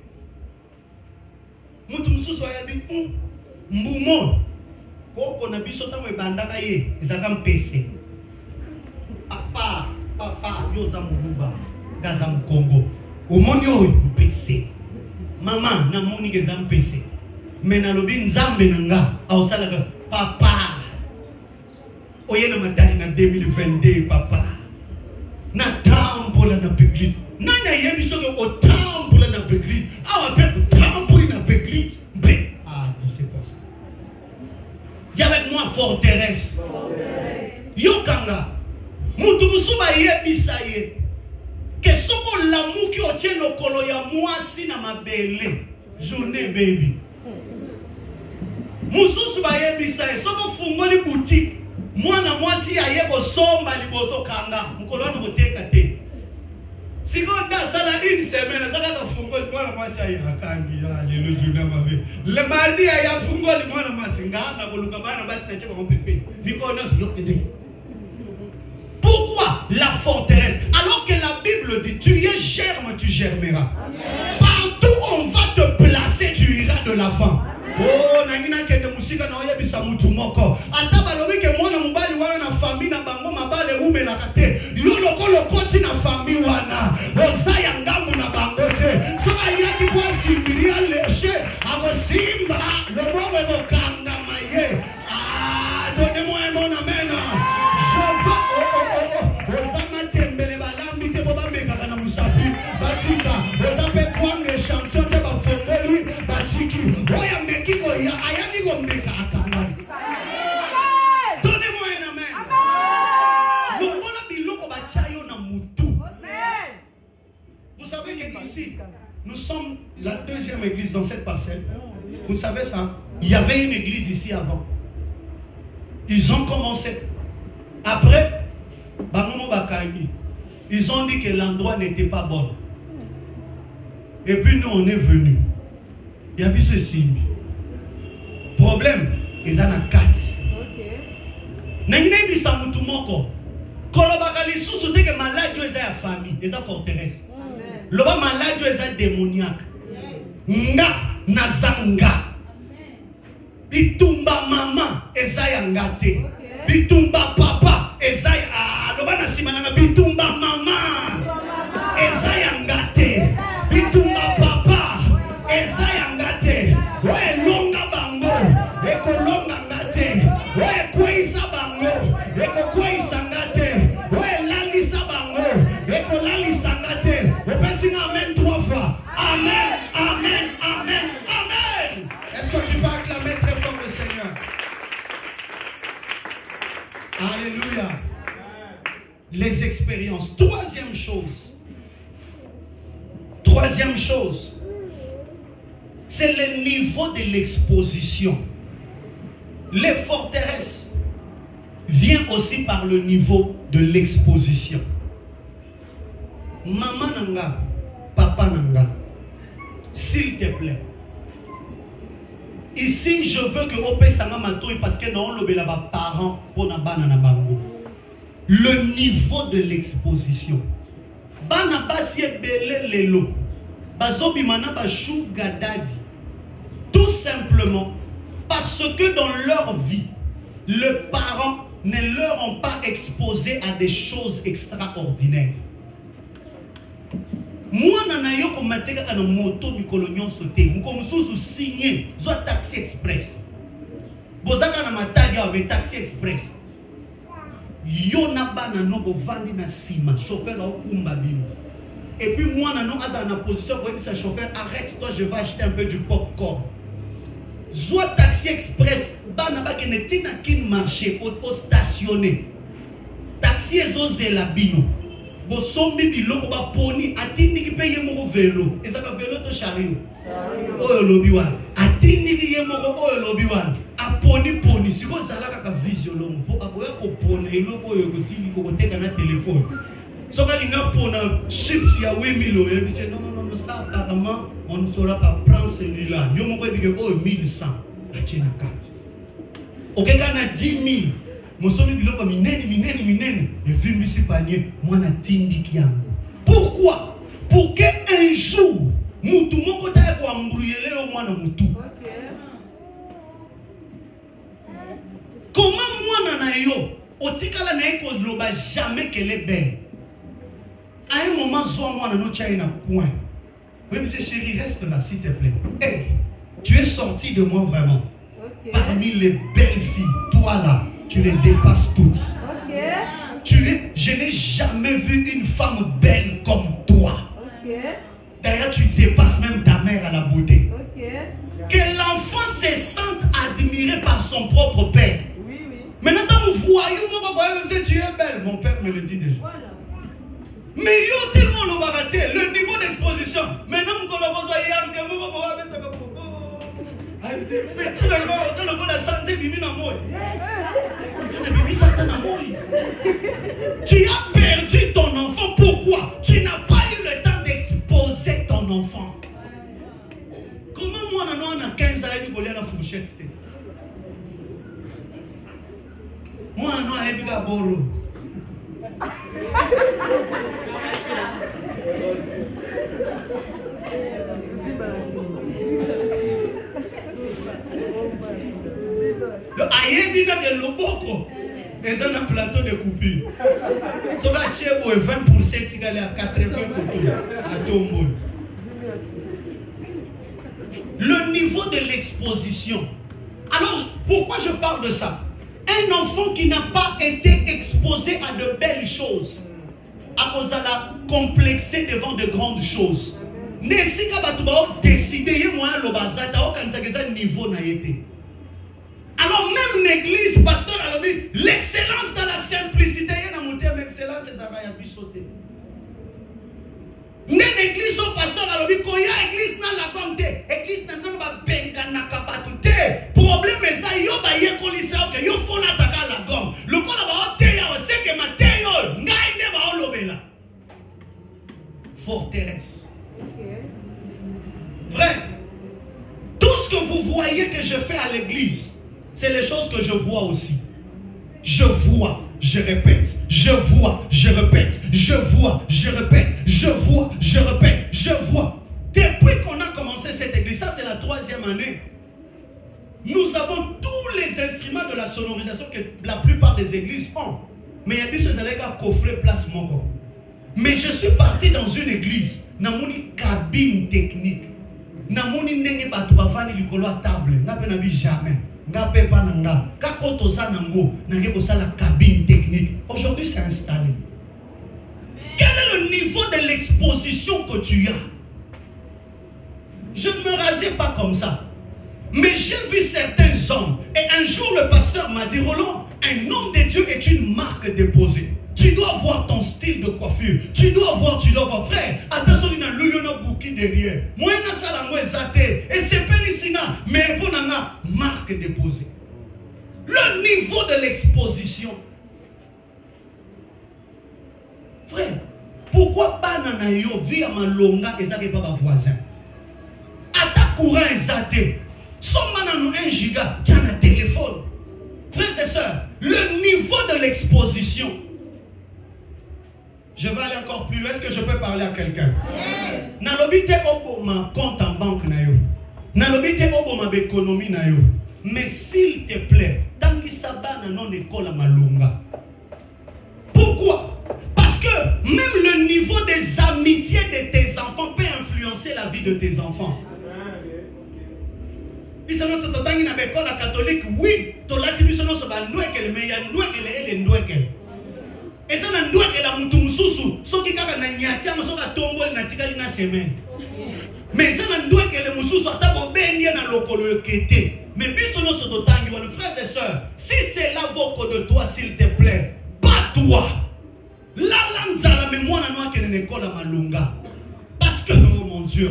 Papa, yoza mububa, gaza mkongo. Omoni oyo mpese. Maman na moni geza mpese. Mena lobi nzambe nanga aosalaka papa. Oye na madali na 2022 papa. Na tambola na église. Nana yebi soke o tambola na église. Awa pe tambola na église. Ben, ah, c'est pas ça. Dis avec moi forteresse. Yokanga. Mutu musuba yebisa ye que soko l'amour qui otient le kolo ya mwasi na mabele journée baby mususu ba yebisa ye soko fungoli boutique mwana mwasi aye ko somba liboto kanga mukolo no koteka te Si on a ça là une semaine, ça va fungol moi ça y a kangi le journée mabe. Le mardi il y a fungol moi na singa na boluka bana basi na cheka pepe. Nicolas l'autre. Pourquoi la forteresse? Alors que la Bible dit tu es germe, tu germeras. Partout où on va te placer, tu iras de l'avant. Oh, nangina kende musika na oyebisa mutu moko. Ata balobi ke mwana mobali wana na famille na bango mabale ume na kate. Yo lokolo koti na famille wana. Osaya ngambu na bango te. So ayaki kwa simbilia leche. Ako simba. Lobo ego kanga maye. Ah, donnez-moi un bon amen. Je vais Osama tembele balambi te boba meka kana musapi. Batika. Osape kwange champion de bafondeli. Batiki. Oya donnez-moi un amen. Vous savez qu'ici, nous sommes la deuxième église dans cette parcelle. Vous savez ça? Il y avait une église ici avant. Ils ont commencé. Après, ils ont dit que l'endroit n'était pas bon. Et puis nous, on est venus. Il y a eu ceci. Problème, ils en ont 4. N'engné bisa mutu moko. Kolobakali susu te que malade eza ya famille, eza forteresse. Loba malade eza démoniaque. Nga nazanga. Bitumba mama eza ya ngate. Bitumba papa eza ya loba na simananga bitumba mama eza ya ngate. Bitumba papa eza ya ngate. Ouais longa bango. Eko longa ngate. Ouais kwisa bango. Eko kwisa ngate. Ouais lalisa bango. Eko lalisa ngate. Opesi amen 3 fois. Amen, amen, amen, amen. Est-ce que tu peux acclamer très fort le Seigneur? Alléluia. Les expériences. Troisième chose. C'est le niveau de l'exposition. Les forteresses viennent aussi par le niveau de l'exposition. Maman nanga, papa nanga, s'il te plaît. Ici, je veux que Ope Sanga Matoui parce que non, le belaba parents pour na banana bango. Le niveau de l'exposition. Bana basi belé lelo. Bazobi mana ba sugar daddy. Tout simplement parce que dans leur vie, les parents ne leur ont pas exposé à des choses extraordinaires. Moi, je suis en moto, je suis signé, je suis taxi express. Je suis taxi express. Yo na bana no bo vandi na sima, chauffeur au kumbabino. Et puis moi, je suis en position pour dire à chauffeur, arrête-toi, je vais acheter un peu du popcorn. Soit taxi express, banaba kenetina kin marché, au stationné. Taxi ezozela bino. Bosombi biloko ba poni, atindi ki paye moko vélo. Ezaka vélo to chariot. Oyo lobi wana. Atindi ki ye moko oyo lobi wana. Aponi poni, siko zala kaka vision longo. Po akoya ko pona eloko oyo ko sili ko teka na téléphone. Soka linga pona chips ya 8000 euros, il dit non, ça apparemment on ne saura pas prendre celui-là. Yo moko dit que 1100. Achina carte. OK kana 10000. Mosomi biloko minene. Et vu misi panier, moi na tindi kiango. Pourquoi? Pour que un jour mutu moko ta ko ambrouiller au mwana mutu. Comment moi na yo otikala na eko loba jamais qu'elle est belle. À un moment, moi, dans notre China coin. Oui, monsieur chéri, reste là, s'il te plaît. Hey, tu es sorti de moi vraiment. Parmi les belles filles, toi là, tu les dépasses toutes. Je n'ai jamais vu une femme belle comme toi. D'ailleurs, tu dépasses même ta mère à la beauté. Que l'enfant se sente admiré par son propre père. Maintenant, vous voyez, tu es belle. Mon père me le dit déjà. Mais yo tellement le baraté, le niveau d'exposition. Maintenant, vous connaissez tu as perdu ton enfant. Pourquoi? Tu n'as pas eu le Moi, non, je suis boro. Le aïe n'a que l'oboko. Et ça, un plateau de coupure. So là, tu es 20% égal à 80 coteaux à Tombo. Le niveau de l'exposition. Alors, pourquoi je parle de ça? Un enfant qui n'a pas été exposé à de belles choses, à cause de la complexé devant de grandes choses. N'est-ce pas décider moi le bazar niveau n'a été. Alors même l'église, pasteur a dit, l'excellence dans la simplicité, il y a un moteur l'excellence et ça va y sauter. L'église au pasteur a dit, quand il y a l'église dans la compte, l'église n'a pas benga na kapatute. Problème est ça, il y a pas y kolisa que il faut n'attaquer la gomme. Le quoi là bas te ya c'est que ma te yo ngai ne ba olobela. Forteresse. Frère, tout ce que vous voyez que je fais à l'église, c'est les choses que je vois aussi. Je vois, je répète, je vois, je répète, je vois, je répète, je vois, je répète, je vois. Depuis qu'on a commencé cette église, ça c'est la 3e année, nous avons tous les instruments de la sonorisation que la plupart des églises ont. Mais il y a des choses qui coffrer place mon. Mais je suis parti dans une église, dans une cabine technique. Dans une ndenge batu bavani likolo à table, n'a pas jamais. N'a pas nanga. Kakoto sa nango, n'a pas ça la cabine technique. Aujourd'hui c'est installé. Quel est le niveau de l'exposition que tu as? Je ne me rasais pas comme ça. Mais j'ai vu certains hommes. Et un jour le pasteur m'a dit, Roland, un homme de Dieu est une marque déposée. Tu dois voir ton style de coiffure. Tu dois voir, frère. Attention, il y a un bouquet derrière. Moi, il y a ça, moi, et c'est Pélicina. Mais pour la marque déposée. Le niveau de l'exposition. Frère, pourquoi pas nana yo via ma longa et ça n'est pas ma voisin? À ta courant et ça somme nous 1 giga, tu as un téléphone. Frères et sœurs, le niveau de l'exposition. Je vais aller encore plus. Est-ce que je peux parler à quelqu'un? Nalobite obo ma compte en banque na yo. Nalobite obo ma économie na yo. Mais s'il te plaît, tangi sabana non école à malunga. Pourquoi? Parce que même le niveau des amitiés de tes enfants peut influencer la vie de tes enfants. Bisono so totangi na école catholique, oui, to lati bisono so ba nouekele mais ya nouekele et nouekele. Et ça n'a pas la mutumussu, ce qui a na nyati ama so ka tombol na tikali na semaine. Mais ça n'a pas que le mususu atabo benye na lokolo yokete. Mais bisono so totangi wa frères et sœurs, si c'est la voco de toi s'il te plaît, pas toi. La lanza la mémoire na noa que l'école à malunga. Parce que oh mon Dieu,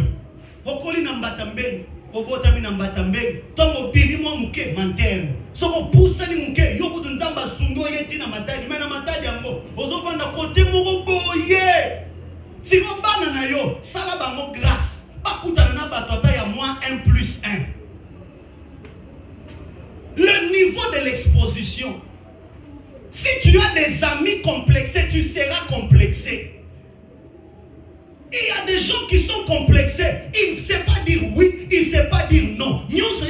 okoli na mbatambe. Obotami na mbatambe tomo bibi mo muke manterne soko poussa ni muke yoko nzamba sundo yeti na matadi mena matadi yango ozofanda kote moko boye siko bana na yo sala bango grâce bakutana na bato ata ya moins 1+1. Le niveau de l'exposition. Si tu as des amis complexés, tu seras complexé. Il y a des gens qui sont complexés. Il ne sait pas dire oui, il ne sait pas dire non. Moi, je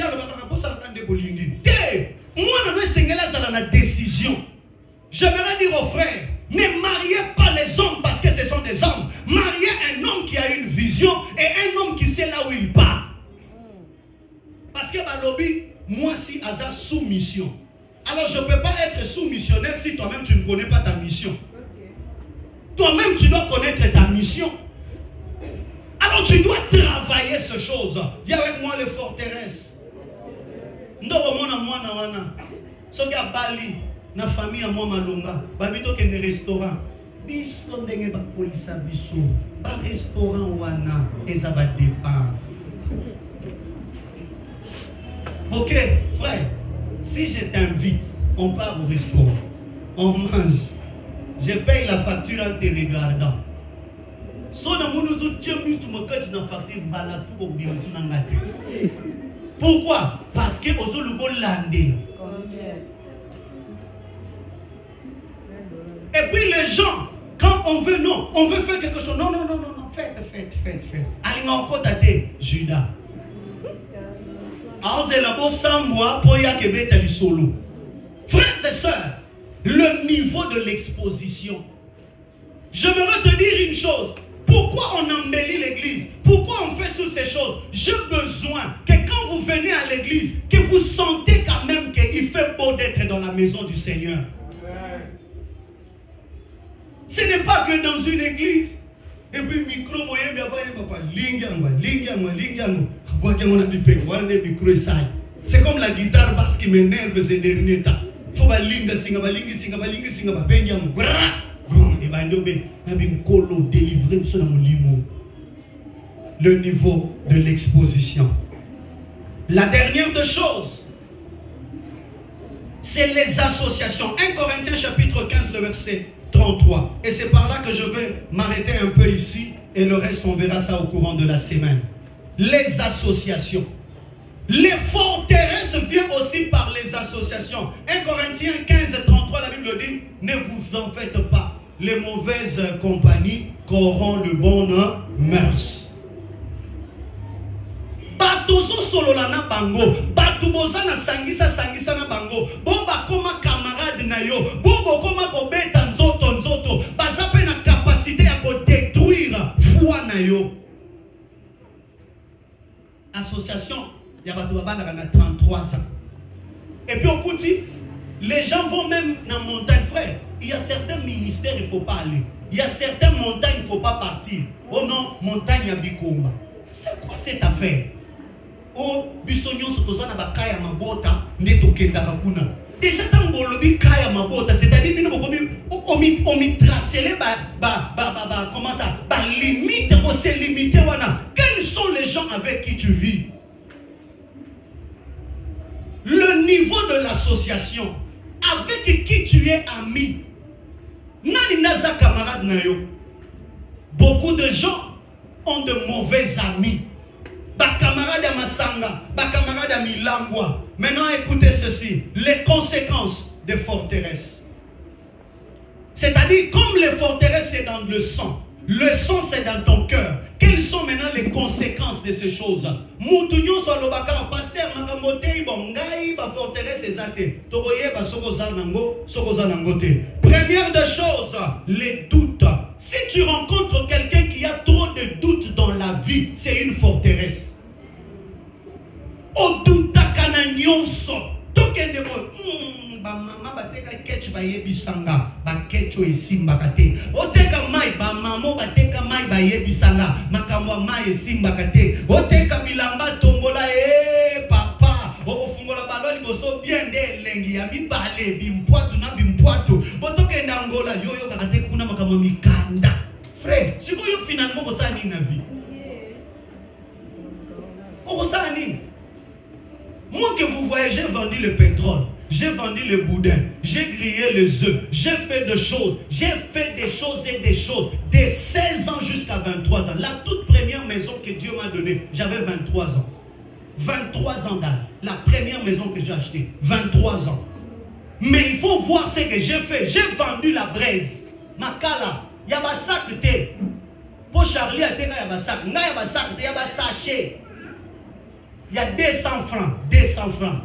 la décision. J'aimerais dire aux frères, ne mariez pas les hommes parce que ce sont des hommes. Mariez un homme qui a une vision et un homme qui sait là où il part. Parce que Balobi, moi si Aza sous-mission. Alors je ne peux pas être sous-missionnaire si toi-même tu ne connais pas ta mission. Toi-même tu dois connaître ta mission. Alors tu dois travailler ces choses. Dis avec moi les forteresses. Ndoko mona mwana wana. Soki a Bali na famille à moi malonga. Babito ke ne restaurant. Biso ndenge ba polisa biso. Ba restaurant wana eza ba dépense. OK, frère. Si je t'invite, on part au restaurant. On mange. Je paye la facture en te regardant. Pourquoi? Parce que Ozolugo landé. Et puis les gens, quand on veut, non, on veut faire quelque chose. Non, non, non, non, non, faites. Allez, on peut t'aider, Judas. Frères et sœurs, le niveau de l'exposition. J'aimerais te dire une chose. Pourquoi on embellit l'église? Pourquoi on fait toutes ces choses? J'ai besoin que quand vous venez à l'église, que vous sentez quand même qu'il fait beau d'être dans la maison du Seigneur. Ce n'est pas que dans une église. Et puis micro c'est comme la guitare basse qui m'énerve ces derniers temps. Faut balinga singa le niveau de l'exposition. La dernière des choses, c'est les associations. 1 Corinthiens chapitre 15, le verset 33. Et c'est par là que je vais m'arrêter un peu ici. Et le reste, on verra ça au courant de la semaine. Les associations. Les forteresses viennent aussi par les associations. 1 Corinthiens 15, 33, la Bible dit, ne vous en faites pas. Les mauvaises compagnies corrompent le bon mœurs. Batozo sololana bango, batuboza na sangisa na bango, boba koma camarade na yo, bobo koma kobeta nzoto, bazape na capacité ya ko détruire foi na yo. Association, il y a 33 ans. Et puis on dit, les gens vont même dans la montagne, frère. Il y a certains ministères, il ne faut pas aller. Il y a certaines montagnes, il ne faut pas partir. Oh non, montagne à Bikomba. C'est quoi cette affaire? Oh, bisogno sotoza na bakaya mabota neto kenda bakuna. Déjà dans bolobi kaya mabota, c'est-à-dire bino bokomi omi tracer comment ça? Ba limite, on s'est limité wana. Quels sont les gens avec qui tu vis? Le niveau de l'association, avec qui tu es ami. Nani naza camarade na yo. Beaucoup de gens ont de mauvais amis. Ba camarade à Masanga, ba camarade à Milangwa. Maintenant écoutez ceci, les conséquences des forteresses. C'est-à-dire comme les forteresses c'est dans le sang c'est dans ton cœur. Quelles sont maintenant les conséquences de ces choses? Moutounyo solobaka pasteur makamotei bongai ba forteresse ezate. Tokoye ba sokoza nango te. Première des choses, les doutes. Si tu rencontres quelqu'un qui a trop de doutes dans la vie, c'est une forteresse. O douta kananyonso. Tokende ko ba mama bateka ketch ba yebisanga ba ketcho esimbaka te. Oteka mai ba mamo bateka mai ba yebisanga makamwa mai esimbaka te. Oteka bilamba tombola papa okofungola baloli boso bien de lengi ya mibale bimpwatu na bimpwatu. Otokenda ngola yoyo bakateka kuna makamwa mikanda. Frère, si vous finalement vous savez na vie. Vous savez. Moi que vous voyez, j'ai vendu le pétrole, j'ai vendu le boudin, j'ai grillé les œufs, j'ai fait des choses, et des choses, de 16 ans jusqu'à 23 ans. La toute première maison que Dieu m'a donnée, j'avais 23 ans. 23 ans d'âge. La première maison que j'ai achetée, 23 ans. Mais il faut voir ce que j'ai fait. J'ai vendu la braise. Makala, il y a un sac de thé. Pour Charlie, il y a un sac. Il y a un sac, il y a un sachet. Il y a 200 francs. 200 francs.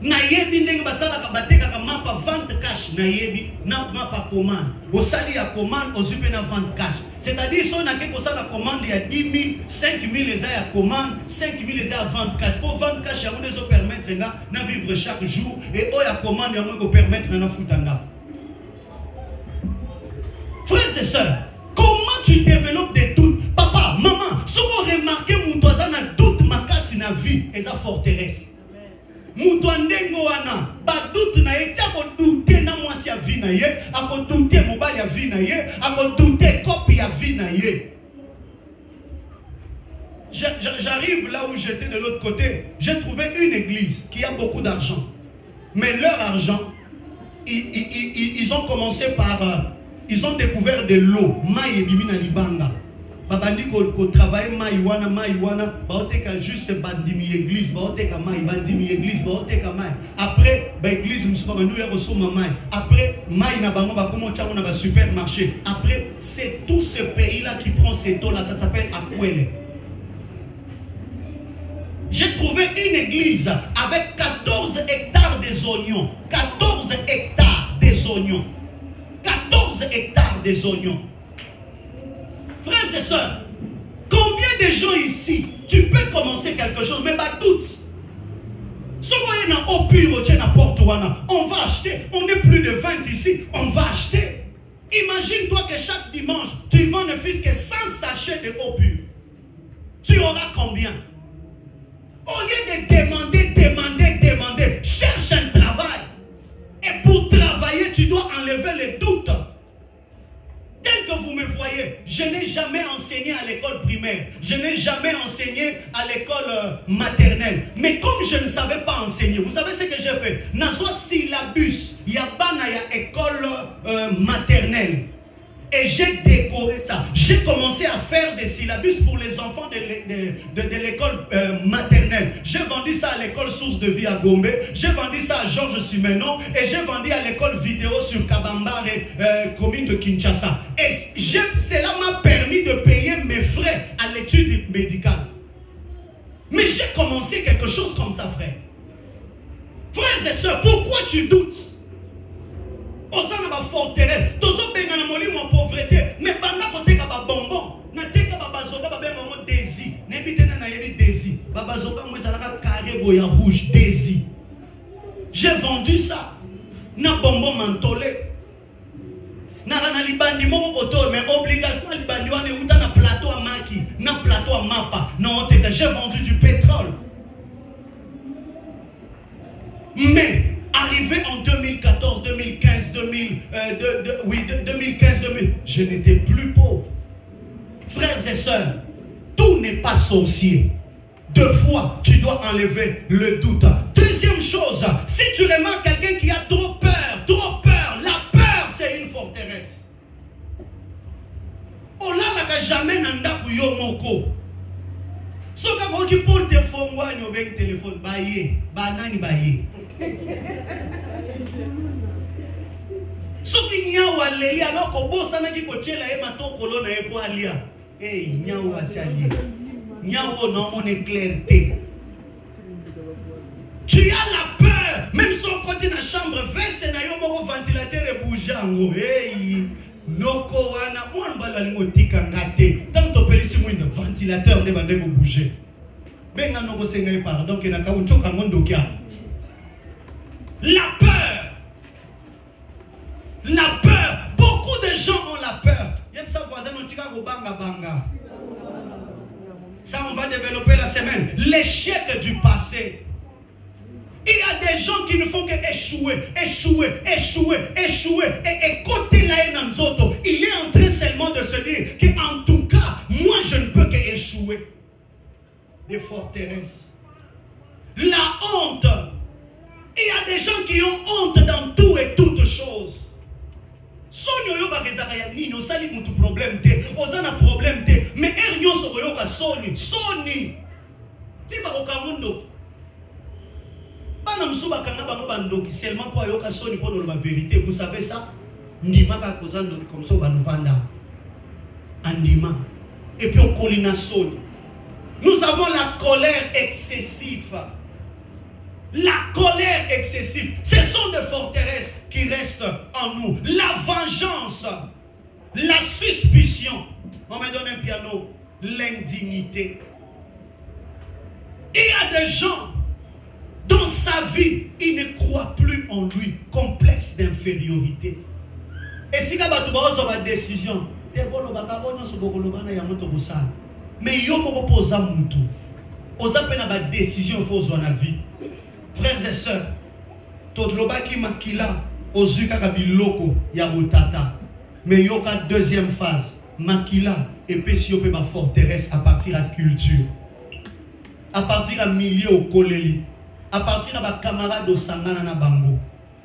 Nayebi ndenge basala kabateka kama pa vente cash nayebi na pa commande. Osali ya commande ozupe na vente cash. C'est-à-dire si on a quelque chose à commande il y a 10 000, 5 000 les à commande, 5 000 les à vente cash. Pour vente cash ya on les permettre na vivre chaque jour et o ya commande ya on permettre na futanda. Frères et sœurs, comment tu développes des doutes? Papa, maman, si vous remarquez mon toisin a doute ma casse na vie et sa forteresse. Mutwandengo wana ba doute na ye tia ko douter na mwasi ya vie na ye ako douter mobali ya vie na ye ako douter copie ya vie na ye. J'arrive là où j'étais de l'autre côté, j'ai trouvé une église qui a beaucoup d'argent. Mais leur argent ils ont commencé par ils ont découvert de l'eau maï ebimi na libanga. babandi ko travailler maïwana baoteka juste bandimi église baoteka mai bandimi église baoteka mai après ba église musuma bandu ya kosoma mai après mai na bango bakomo tchango na ba supermarché après c'est tout ce pays là qui prend ces taux là, ça s'appelle Akwele. J'ai trouvé une église avec 14 hectares des oignons, 14 hectares des oignons, 14 hectares des oignons. Frères et sœurs, combien de gens ici, tu peux commencer quelque chose, mais pas toutes. On va acheter, on est plus de 20 ici, on va acheter. Imagine-toi que chaque dimanche, tu vends ne fût que 100 sachets de eau pure. Tu auras combien? Au lieu de demander, cherche un travail. Et pour travailler, tu dois enlever les doutes. Tel que vous me voyez, je n'ai jamais enseigné à l'école primaire. Je n'ai jamais enseigné à l'école maternelle. Mais comme je ne savais pas enseigner, vous savez ce que j'ai fait? Naswa syllabus, il y a école maternelle. Et j'ai décoré ça. J'ai commencé à faire des syllabus pour les enfants de l'école maternelle. J'ai vendu ça à l'école Source de Vie à Gombe. J'ai vendu ça à Georges Simenon. Et j'ai vendu à l'école vidéo sur Kabambare, commune de Kinshasa. Et cela m'a permis de payer mes frais à l'étude médicale. Mais j'ai commencé quelque chose comme ça, frère. Frères et sœurs, pourquoi tu doutes? Osana ba forteresse, tozo benga na molimo pauvreté, mais banda côté ka ba bonbon, na teka ba bazoka ba benga mo désir, n'habite na yebi désir, ba bazoka mo ezalaka carré boya rouge désir. J'ai vendu ça, na bonbon mentholé. Na na libandi mo boto, mais obligation libandi wana uta na plateau à maki, na plateau à mapa, non teka, j'ai vendu du pétrole. Mais arrivé en 2014, 2015, 2015, je n'étais plus pauvre. Frères et sœurs, tout n'est pas sorcier. Deux fois, tu dois enlever le doute. Deuxième chose, si tu remarques quelqu'un qui a trop peur, la peur c'est une forteresse. On l'a jamais nanda kuyo moko. So quand tu portes tes fonds, tu téléphone, baye, banani baye. Soki nyawa leli alors ko bossa na ki ko chela e matokolo na e po alia. Eh nyawa asalie. Nyawa non mon éclairté. Tu as la peur, même son côté na chambre veste na yo moko ventilateur e boujango. Eh noko wana on bala ngotika ngate. Tant to pelisi mwina ventilateur de bande ko bouger. Benga noko senga pardon ke na ka unchoka ngondo kya. La peur. La peur. Beaucoup de gens ont la peur. Ça, on va développer la semaine. L'échec du passé. Il y a des gens qui ne font que échouer. Et côté la haine en autres, il est en train seulement de se dire qu'en tout cas, moi je ne peux qu'échouer. Des forteresses. La honte. Il y a des gens qui ont honte dans tout et toutes choses. Sonyo yo ba kezaka nino sali mutu problème te, ozana problème te, mais ernyo so yo ka soni. Ti ba ko kamundo. Bana musuba kanga bango bandoki seulement pour yo ka soni pour la vérité, vous savez ça? Ndima ka kozando comme ça ba novanda. Andima. Et puis on colina soni. Nous avons la colère excessive. La colère excessive, ce sont des forteresses qui restent en nous. La vengeance, la suspicion. On me donne un piano. L'indignité. Il y a des gens, dans sa vie, ils ne croient plus en lui. Complexe d'infériorité. Et si vous avez une décision, mais il y a une décision il faut dans la vie. Frères et sœurs, tout le monde qui makila ozuka kabiloko ya botata. Mais il y a une deuxième phase. Makila et pesio pe ba forteresse à partir de la culture. À partir de milieu au koleli. À partir de ba camarade au sangana na bango.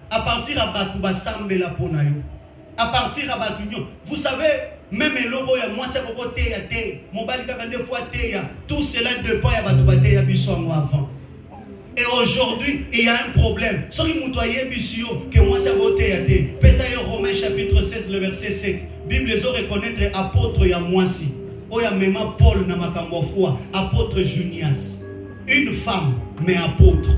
À partir de ba tuba sambela ponayo. À partir de ba tunyo. Vous savez, Même l'eau, moi, c'est pour côté, mon bali, fois, tout cela dépend de avant. Et aujourd'hui, il y a un problème. Ce qui que moi, c'est voté. Romains chapitre 16, le verset 7. Bible les reconnaître apôtre et à moi si. Oya même Paul na makambo foi, apôtre Junias. Une femme, mais apôtre.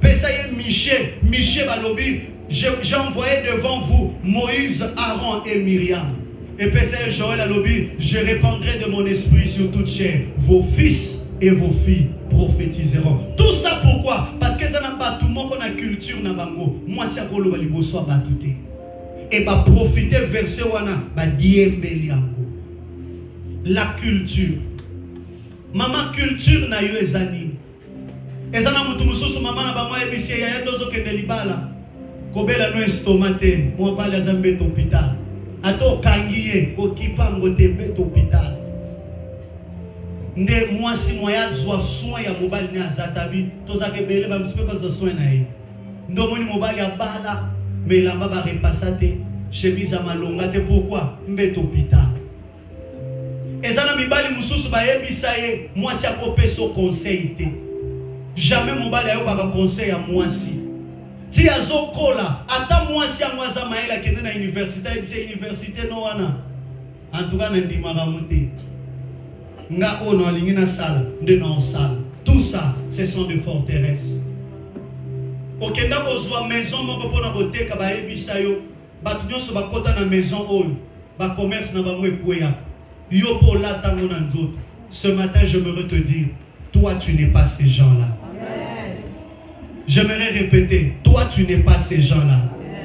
Pesaye Michel Balobi, j'ai envoyé devant vous Moïse, Aaron et Myriam. Et Pesaye Joël Alobi, je répandrai de mon esprit sur toute chair. Vos fils et vos filles prophétiseront. Tout ça pourquoi? Parce que ça n'a pas tout le monde qu'on a culture na bango. Moi c'est pour le baliboso batouté. Et va profiter verset wana ba diembeliango. La culture. Maman culture na yo ezani. Ezana mutu mususu mama na bamwa ebisi ya ndozo kende libala. Kobela no estomate, mo bala zambe to hôpital. Ato kangiye ko kipango tembe to hôpital. Nde mwasi moya zwa soin ya mobali ni azatabi tozake bele ba msipe pas zo soin na ye. Ndo moni mobali abala melamba ba repasate chemise malonga te pourquoi mbeto hôpital. Ezana mibali mususu ba yebisa ye mwasi akopeso conseil te. Jamais mobali ayo ba conseil ya mwasi. Ti azokola ata mwasi ya mwaza maela kende na université ebise université no wana. En tout cas ndima ga muté. Nga ono alingi na sala nde na sala. Tout ça ce sont des forteresses. Okenda kozwa maison moko pona koteka ba yebisa yo batu nyonso bakota na maison oyo ba commerce na bango ekweya. Yo pola tango na nzoto. Ce matin j'aimerais te dire toi tu n'es pas ces gens-là. J'aimerais répéter toi tu n'es pas ces gens-là.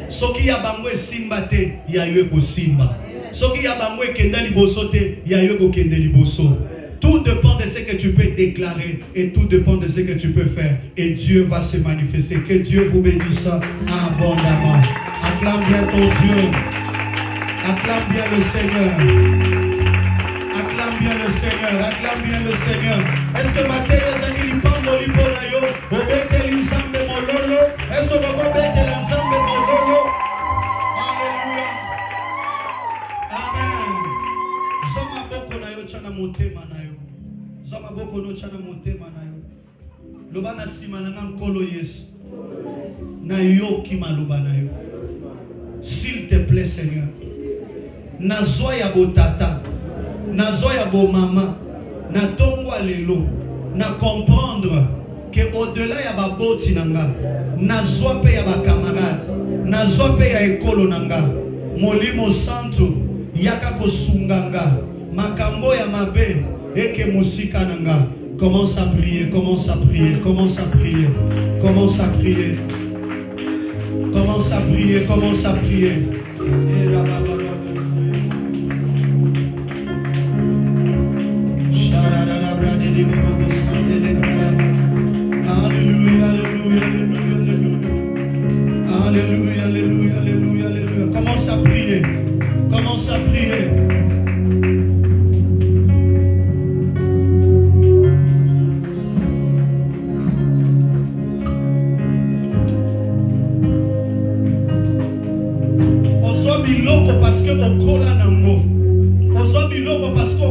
Soki ya bango esimba te ya yo ko simba. Soki ya bango ekenda liboso te ya yo ko kende liboso. Tout dépend de ce que tu peux déclarer et tout dépend de ce que tu peux faire. Et Dieu va se manifester. Que Dieu vous bénisse abondamment. Acclame bien ton Dieu. Acclame bien le Seigneur. Acclame bien le Seigneur. Acclame bien le Seigneur. Est-ce que Matthieu Zani Lipango Liponayo, Obete Linsambe Mololo, est-ce que vous obete l'ensemble Mololo? Alléluia. Amen. Zoma boko na yo chana motema na yo. Zoma boko no chana motema na yo. Loba na sima na nkolo Yesu. Na yo ki maloba na yo. S'il te plaît Seigneur. Na zoya ya botata. Na zoya ya bo mama. Na tongwa lelo. Na comprendre que au-delà ya ba boti nanga. Na zoa pe ya ba camarade. Na zoa pe ya ekolo nanga. Molimo santo. Yaka kosunganga makambo ya mabe eke musika nanga. Commence à prier, commence à prier, commence à prier, commence à prier, commence à prier, commence à prier. Alléluia, alléluia, alléluia, alléluia, alléluia, alléluia, alléluia. Commence à prier. Commence à prier. Ozo biloko parce que okola nango. Ozo biloko parce que